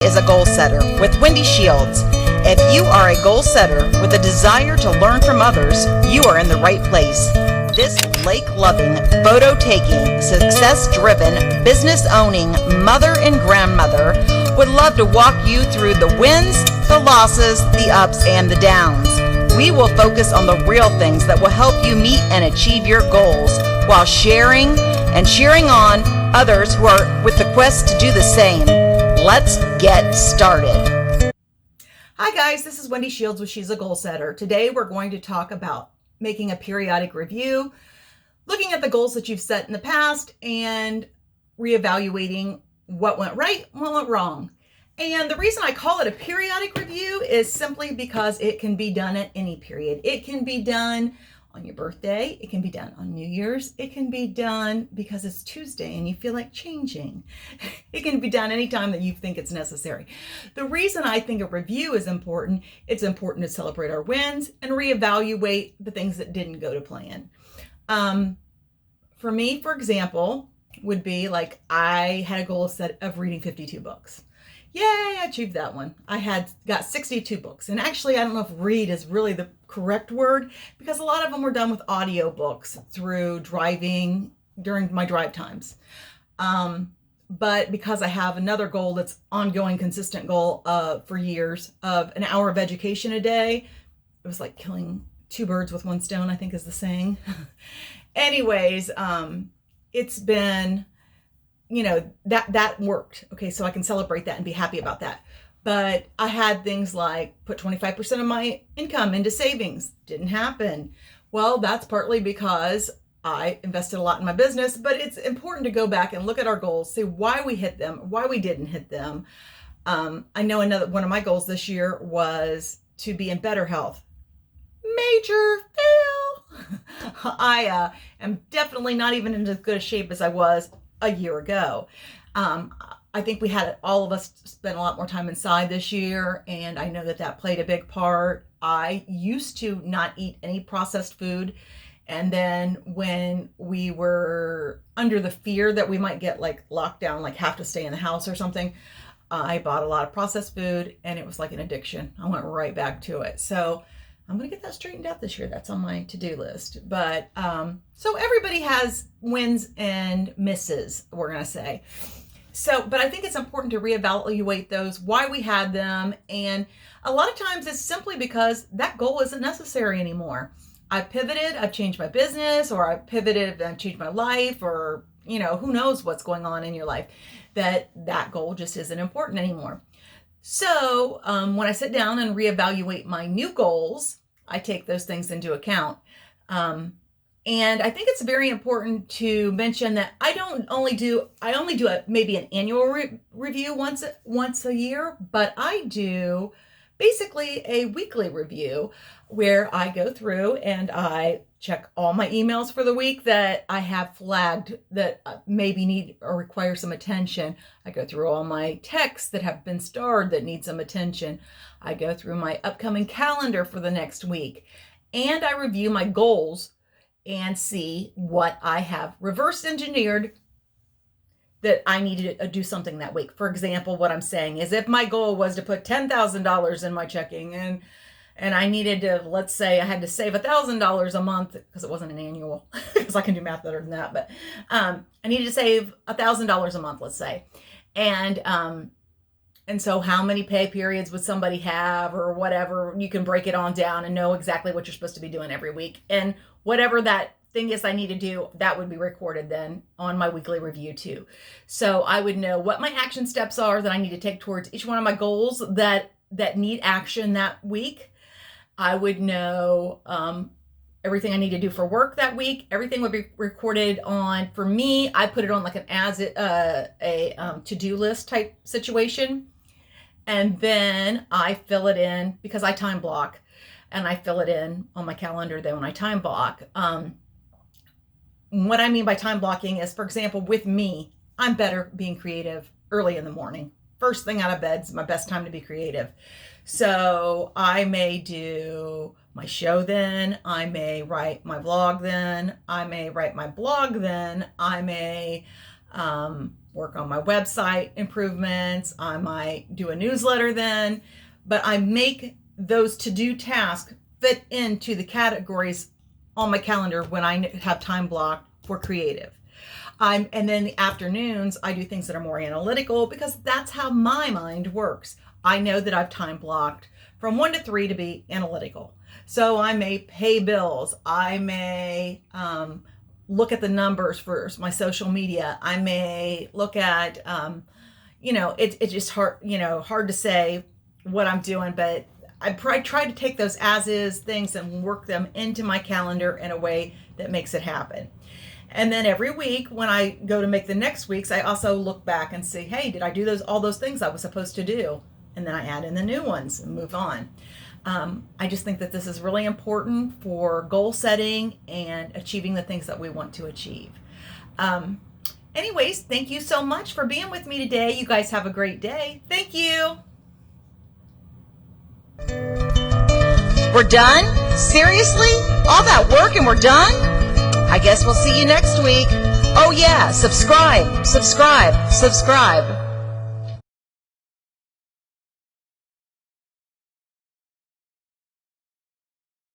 Is a goal setter with Wendy Shields. If you are a goal setter with a desire to learn from others, you are in the right place. This lake-loving, photo-taking, success-driven, business-owning mother and grandmother would love to walk you through the wins, the losses, the ups, and the downs. We will focus on the real things that will help you meet and achieve your goals while sharing and cheering on others who are with the quest to do the same. Let's get started. Hi guys, this is Wendy Shields with She's a Goal Setter. Today we're going to talk about making a periodic review, looking at the goals that you've set in the past and reevaluating what went right, what went wrong. And the reason I call it a periodic review is simply because it can be done at any period. It can be done on your birthday, it can be done on New Year's, it can be done because it's Tuesday and you feel like changing. It can be done anytime that you think it's necessary. The reason I think a review is important, it's important to celebrate our wins and reevaluate the things that didn't go to plan. For me, for example, would be like I had a goal set of reading 52 books. Yay, I achieved that one. I got 62 books. And actually, I don't know if read is really the correct word because a lot of them were done with audio books through driving during my drive times. But because I have another goal that's ongoing, consistent goal for years of an hour of education a day, it was like killing two birds with one stone, I think is the saying. Anyways, it's been... that worked. Okay, so I can celebrate that and be happy about that. But I had things like put 25% of my income into savings. Didn't happen. Well, that's partly because I invested a lot in my business, but it's important to go back and look at our goals, see why we hit them, why we didn't hit them. I know another one of my goals this year was to be in better health. Major fail. I am definitely not even in as good a shape as I was a year ago. I think all of us spent a lot more time inside this year, and I know that played a big part. I used to not eat any processed food, and then when we were under the fear that we might get like locked down, like have to stay in the house or something, I bought a lot of processed food, and it was like an addiction. I went right back to it. So I'm going to get that straightened out this year. That's on my to-do list. But so everybody has wins and misses, we're going to say. So, but I think it's important to reevaluate those, why we had them. And a lot of times it's simply because that goal isn't necessary anymore. I've pivoted, I've changed my business, or I've pivoted and changed my life, or, who knows what's going on in your life, that goal just isn't important anymore. So when I sit down and reevaluate my new goals, I take those things into account. And I think it's very important to mention that I only do maybe an annual review once a year, but I do basically a weekly review where I go through and I check all my emails for the week that I have flagged that maybe need or require some attention. I go through all my texts that have been starred that need some attention. I go through my upcoming calendar for the next week, and I review my goals and see what I have reverse engineered that I needed to do something that week. For example, what I'm saying is if my goal was to put $10,000 in my checking and I needed to, let's say I had to save $1,000 a month because it wasn't an annual, because I can do math better than that, but I needed to save $1,000 a month, let's say. And so how many pay periods would somebody have or whatever, you can break it on down and know exactly what you're supposed to be doing every week. And whatever that thing is I need to do, that would be recorded then on my weekly review too. So I would know what my action steps are that I need to take towards each one of my goals that need action that week. I would know everything I need to do for work that week. Everything would be recorded on, for me, I put it on like a to-do list type situation. And then I fill it in because I time block, and I fill it in on my calendar then when I time block. What I mean by time blocking is, for example, with me, I'm better being creative early in the morning. First thing out of bed is my best time to be creative. So I may do my show then, I may write my vlog then, I may write my blog then, I may work on my website improvements. I might do a newsletter then, but I make those to-do tasks fit into the categories on my calendar when I have time blocked for creative. And then the afternoons, I do things that are more analytical because that's how my mind works. I know that I've time blocked from 1 to 3 to be analytical. So I may pay bills. I may look at the numbers for my social media. I may look at, it's just hard to say what I'm doing, but I try to take those as is things and work them into my calendar in a way that makes it happen. And then every week when I go to make the next week's, I also look back and see, hey, did I do all those things I was supposed to do? And then I add in the new ones and move on. I just think that this is really important for goal setting and achieving the things that we want to achieve. Anyways, thank you so much for being with me today. You guys have a great day. Thank you. We're done? Seriously? All that work and we're done? I guess we'll see you next week. Oh yeah, subscribe.